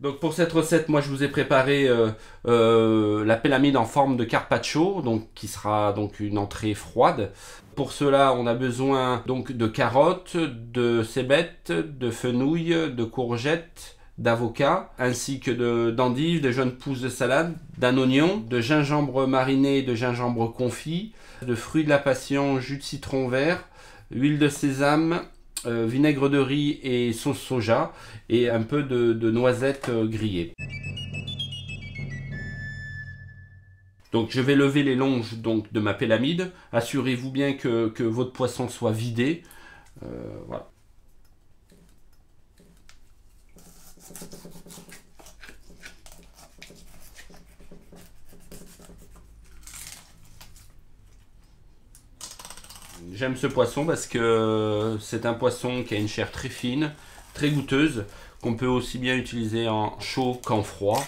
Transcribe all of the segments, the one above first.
Donc pour cette recette, moi je vous ai préparé la pélamide en forme de carpaccio, donc qui sera donc une entrée froide. Pour cela, on a besoin donc de carottes, de cébettes, de fenouil, de courgettes, d'avocats, ainsi que d'endives, de jeunes pousses de salade, d'un oignon, de gingembre mariné, de gingembre confit, de fruits de la passion, jus de citron vert, huile de sésame, vinaigre de riz et sauce soja, et un peu de noisettes grillées. Donc je vais lever les longes donc, de ma pélamide. Assurez-vous bien que votre poisson soit vidé. Voilà. J'aime ce poisson parce que c'est un poisson qui a une chair très fine, très goûteuse, qu'on peut aussi bien utiliser en chaud qu'en froid.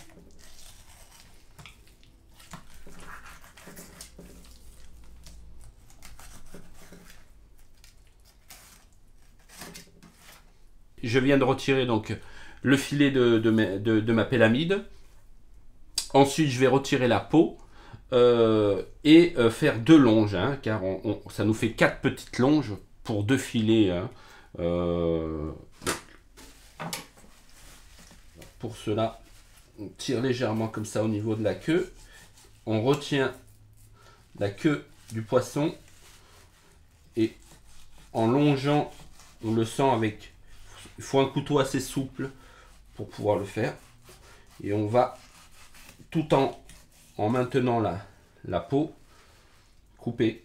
Je viens de retirer donc le filet de ma pélamide. Ensuite, je vais retirer la peau et faire 2 longes, hein, car ça nous fait 4 petites longes pour 2 filets. Hein. Pour cela, on tire légèrement comme ça au niveau de la queue. On retient la queue du poisson et en longeant, on le sent avec... Il faut un couteau assez souple pour pouvoir le faire. Et on va, tout en maintenant la peau, couper.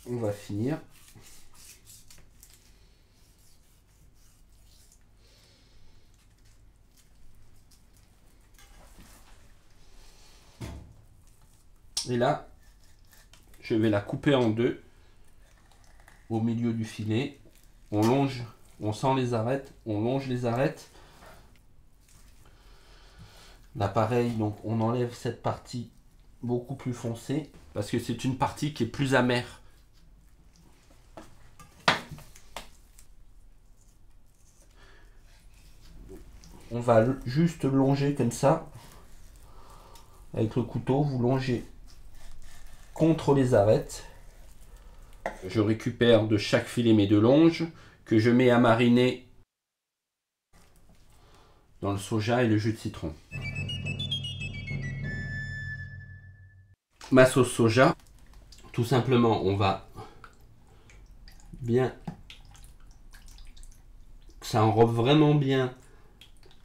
On va finir. Et là, je vais la couper en 2 au milieu du filet. On longe, on sent les arêtes, on longe les arêtes. Là pareil, donc on enlève cette partie beaucoup plus foncée parce que c'est une partie qui est plus amère. On va juste longer comme ça. Avec le couteau, vous longez contre les arêtes. Je récupère de chaque filet mes 2 longes que je mets à mariner dans le soja et le jus de citron. Ma sauce soja, tout simplement, on va bien que ça enrobe vraiment bien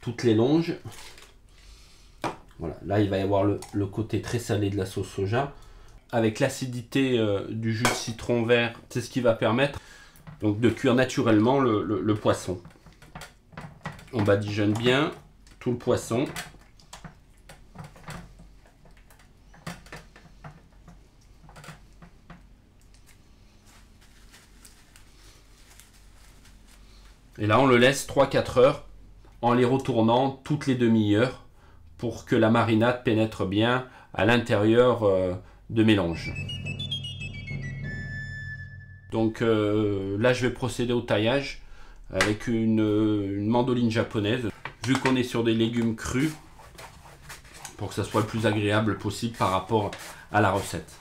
toutes les longes. Voilà, là il va y avoir le côté très salé de la sauce soja. Avec l'acidité du jus de citron vert, c'est ce qui va permettre donc, de cuire naturellement le poisson. On badigeonne bien tout le poisson. Et là on le laisse 3-4 heures en les retournant toutes les demi-heures pour que la marinade pénètre bien à l'intérieur de mes longes. Donc là je vais procéder au taillage avec une mandoline japonaise. Vu qu'on est sur des légumes crus, pour que ça soit le plus agréable possible par rapport à la recette.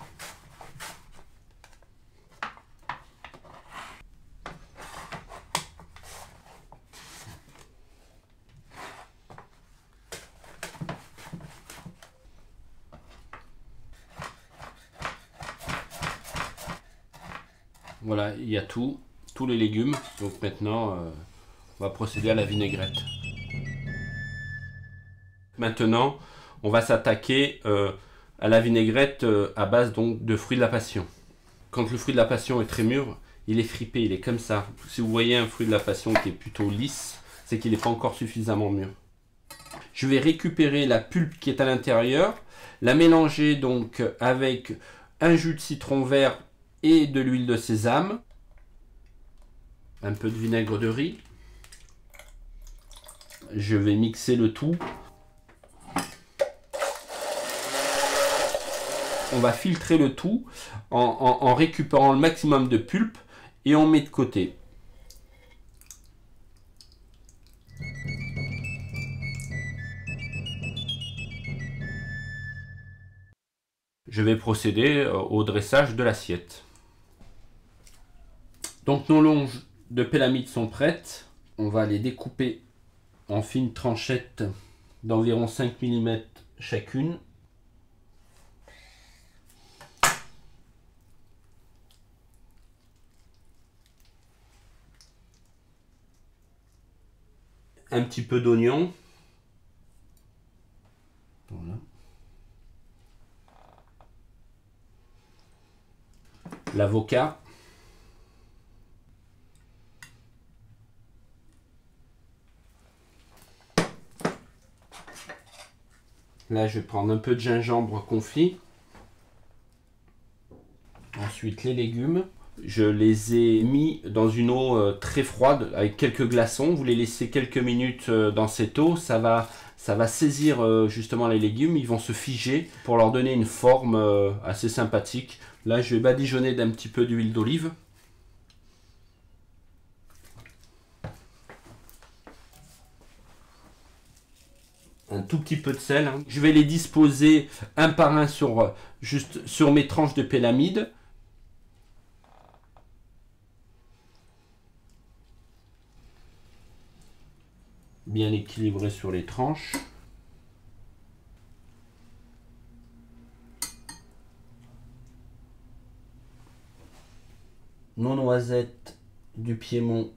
Voilà, il y a tous les légumes. Donc maintenant, on va procéder à la vinaigrette. Maintenant, on va s'attaquer à la vinaigrette à base donc, de fruits de la passion. Quand le fruit de la passion est très mûr, il est fripé, il est comme ça. Si vous voyez un fruit de la passion qui est plutôt lisse, c'est qu'il n'est pas encore suffisamment mûr. Je vais récupérer la pulpe qui est à l'intérieur, la mélanger donc avec un jus de citron vert et de l'huile de sésame, un peu de vinaigre de riz. Je vais mixer le tout. on va filtrer le tout en récupérant le maximum de pulpe et on met de côté. Je vais procéder au dressage de l'assiette. Donc nos longes de pélamide sont prêtes. On va les découper en fines tranchettes d'environ 5 mm chacune. Un petit peu d'oignon. Voilà. L'avocat. Là, je vais prendre un peu de gingembre confit. Ensuite, les légumes. Je les ai mis dans une eau très froide avec quelques glaçons. Vous les laissez quelques minutes dans cette eau. Ça va saisir justement les légumes. Ils vont se figer pour leur donner une forme assez sympathique. Là, je vais badigeonner d'un petit peu d'huile d'olive. Un tout petit peu de sel. Je vais les disposer un par un juste sur mes tranches de pélamide. Bien équilibré sur les tranches. Nos noisettes du Piémont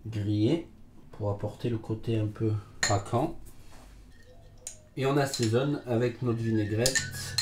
grillées pour apporter le côté un peu craquant. Et on assaisonne avec notre vinaigrette